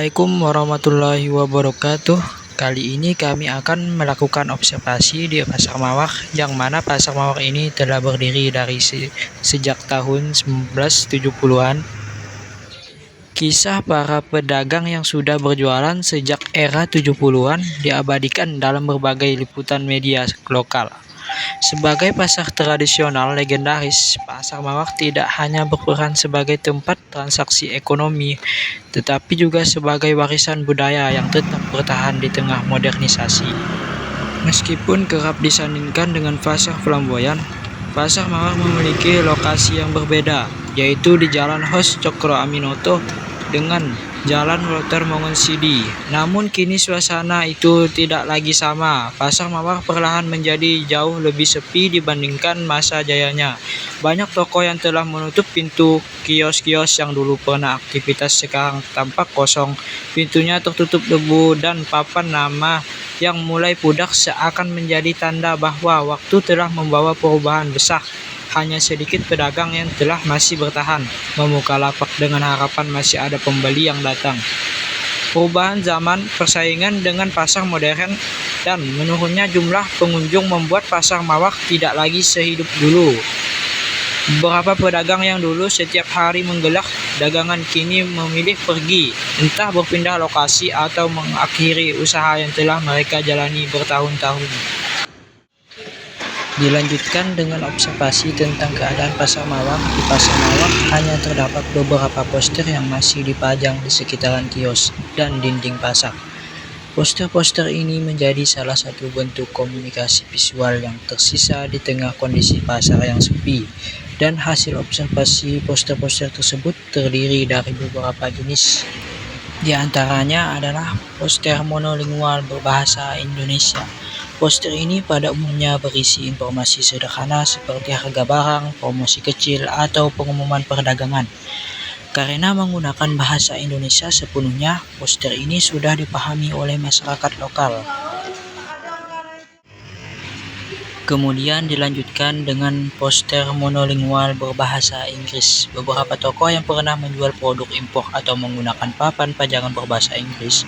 Assalamualaikum warahmatullahi wabarakatuh. Kali ini kami akan melakukan observasi di Pasar Mawar, yang mana Pasar Mawar ini telah berdiri dari sejak tahun 1970-an. Kisah para pedagang yang sudah berjualan sejak era 70-an diabadikan dalam berbagai liputan media lokal. Sebagai pasar tradisional legendaris, Pasar Mawar tidak hanya berperan sebagai tempat transaksi ekonomi, tetapi juga sebagai warisan budaya yang tetap bertahan di tengah modernisasi. Meskipun kerap disandingkan dengan pasar flamboyan, Pasar Mawar memiliki lokasi yang berbeda, yaitu di Jalan Hos Cokro Aminoto dengan Jalan Walter Mongonsidi. Namun kini suasana itu tidak lagi sama. Pasar Mawar perlahan menjadi jauh lebih sepi dibandingkan masa jayanya. Banyak toko yang telah menutup pintu, kios-kios yang dulu pernah aktivitas sekarang tampak kosong. Pintunya tertutup debu dan papan nama yang mulai pudar seakan menjadi tanda bahwa waktu telah membawa perubahan besar. Hanya sedikit pedagang yang telah masih bertahan membuka lapak dengan harapan masih ada pembeli yang datang. Perubahan zaman, persaingan dengan pasar modern, dan menurunnya jumlah pengunjung membuat Pasar Mawar tidak lagi sehidup dulu. Beberapa pedagang yang dulu setiap hari menggelar dagangan kini memilih pergi, entah berpindah lokasi atau mengakhiri usaha yang telah mereka jalani bertahun-tahun. Dilanjutkan dengan observasi tentang keadaan Pasar Mawar. Di Pasar Mawar hanya terdapat beberapa poster yang masih dipajang di sekitaran kios dan dinding pasar. Poster-poster ini menjadi salah satu bentuk komunikasi visual yang tersisa di tengah kondisi pasar yang sepi. Dan hasil observasi poster-poster tersebut terdiri dari beberapa jenis. Di antaranya adalah poster monolingual berbahasa Indonesia. Poster ini pada umumnya berisi informasi sederhana seperti harga barang, promosi kecil, atau pengumuman perdagangan. Karena menggunakan bahasa Indonesia sepenuhnya, poster ini sudah dipahami oleh masyarakat lokal. Kemudian dilanjutkan dengan poster monolingual berbahasa Inggris. Beberapa toko yang pernah menjual produk impor atau menggunakan papan pajangan berbahasa Inggris,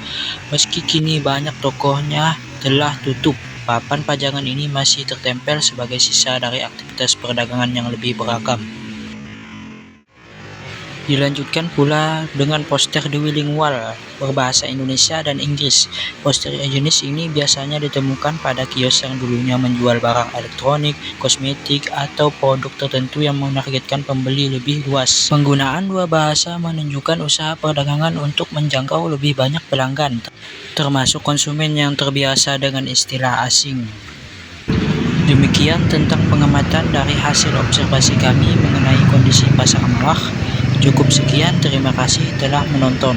meski kini banyak tokonya telah tutup, papan pajangan ini masih tertempel sebagai sisa dari aktivitas perdagangan yang lebih beragam. Dilanjutkan pula dengan poster bilingual berbahasa Indonesia dan Inggris. Poster jenis ini biasanya ditemukan pada kios yang dulunya menjual barang elektronik, kosmetik, atau produk tertentu yang menargetkan pembeli lebih luas. Penggunaan dua bahasa menunjukkan usaha perdagangan untuk menjangkau lebih banyak pelanggan, termasuk konsumen yang terbiasa dengan istilah asing. Demikian tentang pengamatan dari hasil observasi kami mengenai kondisi Pasar Mawar. Cukup sekian, terima kasih telah menonton.